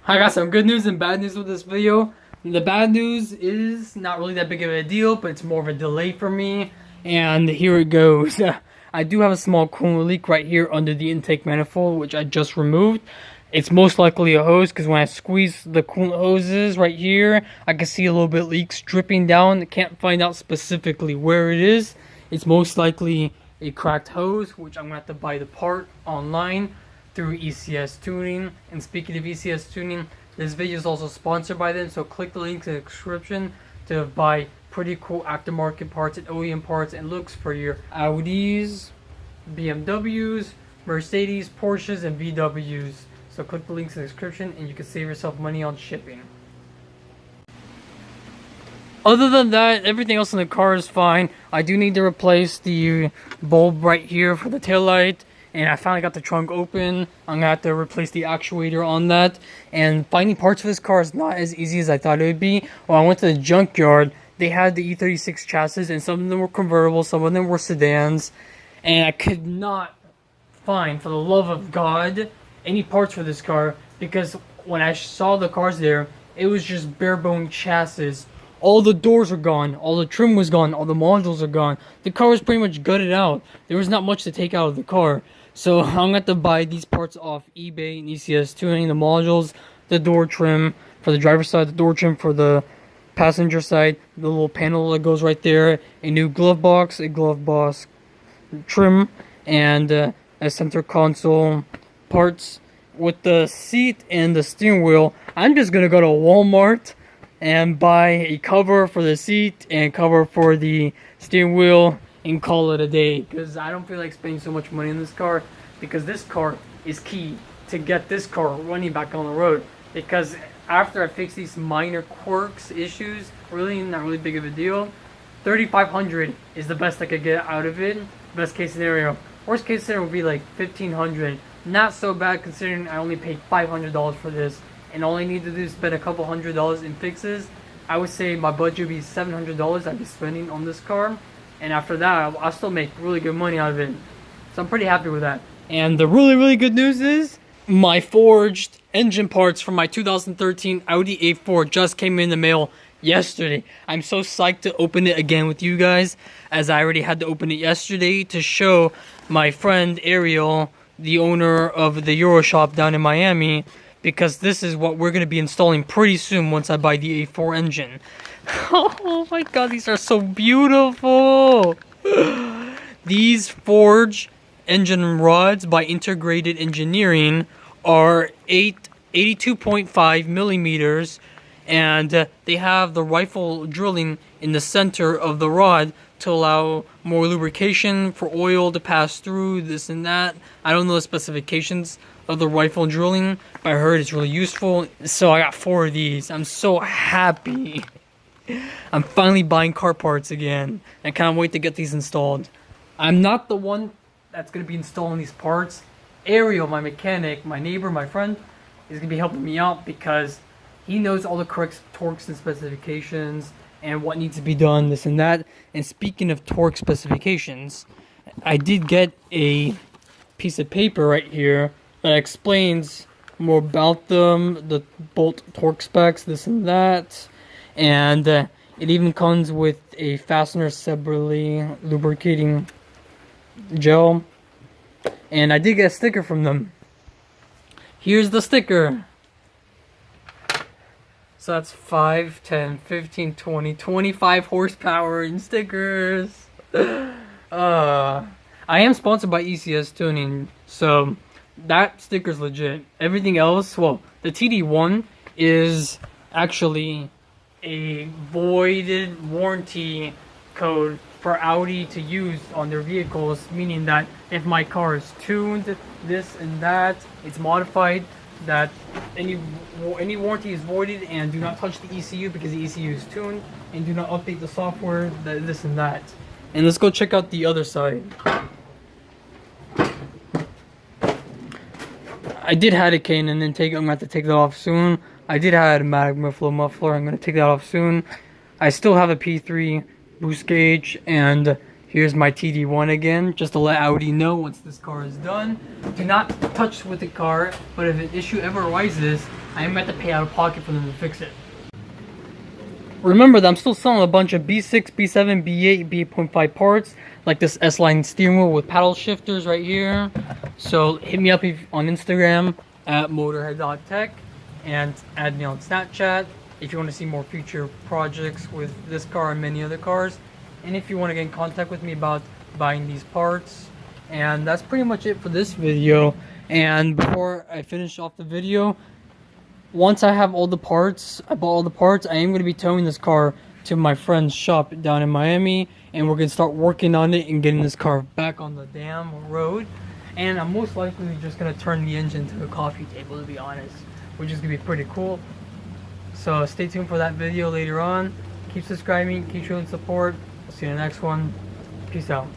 I got some good news and bad news with this video. The bad news is not really that big of a deal, but it's more of a delay for me. And here it goes. I do have a small coolant leak right here under the intake manifold, which I just removed. It's most likely a hose, because when I squeeze the coolant hoses right here, I can see a little bit leaks dripping down. I can't find out specifically where it is. It's most likely a cracked hose, which I'm going to have to buy the part online through ECS Tuning. And speaking of ECS Tuning, this video is also sponsored by them, so click the link in the description to buy pretty cool aftermarket parts and OEM parts and looks for your Audis, BMWs, Mercedes, Porsches, and VWs. So click the links in the description and you can save yourself money on shipping. Other than that, everything else in the car is fine. I do need to replace the bulb right here for the taillight. And I finally got the trunk open. I'm gonna have to replace the actuator on that. And finding parts for this car is not as easy as I thought it would be. When I went to the junkyard, they had the E36 chassis, and some of them were convertible, some of them were sedans. And I could not find, for the love of God, any parts for this car, because when I saw the cars there, it was just bare bone chassis. All the doors are gone, all the trim was gone, all the modules are gone. The car was pretty much gutted out. There was not much to take out of the car. So I'm going to have to buy these parts off eBay and ECS Tuning, the modules, the door trim for the driver's side, the door trim for the passenger side, the little panel that goes right there, a new glove box, a glove box trim, and a center console parts. With the seat and the steering wheel, I'm just going to go to Walmart and buy a cover for the seat and cover for the steering wheel and call it a day, because I don't feel like spending so much money on this car, because this car is key to get this car running back on the road. Because after I fix these minor quirks, issues, really not really big of a deal, $3,500 is the best I could get out of it. Best case scenario. Worst case scenario would be like $1,500. Not so bad considering I only paid $500 for this, and all I need to do is spend a couple $100s in fixes. I would say my budget would be $700 I'd be spending on this car. And after that, I'll still make really good money out of it. So I'm pretty happy with that. And the really good news is, my forged engine parts for my 2013 Audi A4 just came in the mail yesterday. I'm so psyched to open it again with you guys, as I already had to open it yesterday to show my friend Ariel, the owner of the Euro shop down in Miami, because this is what we're going to be installing pretty soon once I buy the A4 engine. Oh my god, these are so beautiful! These forged engine rods by Integrated Engineering are 82.5 millimeters, and they have the rifle drilling in the center of the rod to allow more lubrication for oil to pass through, this and that. I don't know the specifications of the rifle drilling, but I heard it's really useful. So I got 4 of these. I'm so happy. I'm finally buying car parts again. I can't wait to get these installed. I'm not the one that's going to be installing these parts. Ariel, my mechanic, my neighbor, my friend, is going to be helping me out, because he knows all the correct torques and specifications and what needs to be done, this and that. And speaking of torque specifications, I did get a piece of paper right here that explains more about them, the bolt torque specs, this and that. And it even comes with a fastener separately lubricating gel. And I did get a sticker from them. Here's the sticker. So that's 5, 10, 15, 20, 25 horsepower in stickers. I am sponsored by ECS Tuning, so that sticker's legit. Everything else, well, the TD1 is actually a voided warranty code for Audi to use on their vehicles, meaning that if my car is tuned, this and that, it's modified, that any warranty is voided, and do not touch the ECU because the ECU is tuned, and do not update the software, this and that. And let's go check out the other side. I did have a cane and intake. I'm going to have to take that off soon. I did have a magma flow muffler. I'm going to take that off soon. I still have a P3 boost gauge, and Here's my TD1 again, just to let Audi know once this car is done. Do not touch with the car, but if an issue ever arises, I am at to pay out of pocket for them to fix it. Remember that I'm still selling a bunch of B6, B7, B8, B8.5 parts, like this S-line steering wheel with paddle shifters right here. So hit me up on Instagram at MotorHead.tech and add me on Snapchat if you want to see more future projects with this car and many other cars. And if you want to get in contact with me about buying these parts. And that's pretty much it for this video. And before I finish off the video, once I have all the parts, I bought all the parts, I am going to be towing this car to my friend's shop down in Miami, and we're going to start working on it and getting this car back on the damn road. And I'm most likely just going to turn the engine to a coffee table, to be honest, which is going to be pretty cool. So stay tuned for that video later on. Keep subscribing, keep showing support. I'll see you in the next one. Peace out.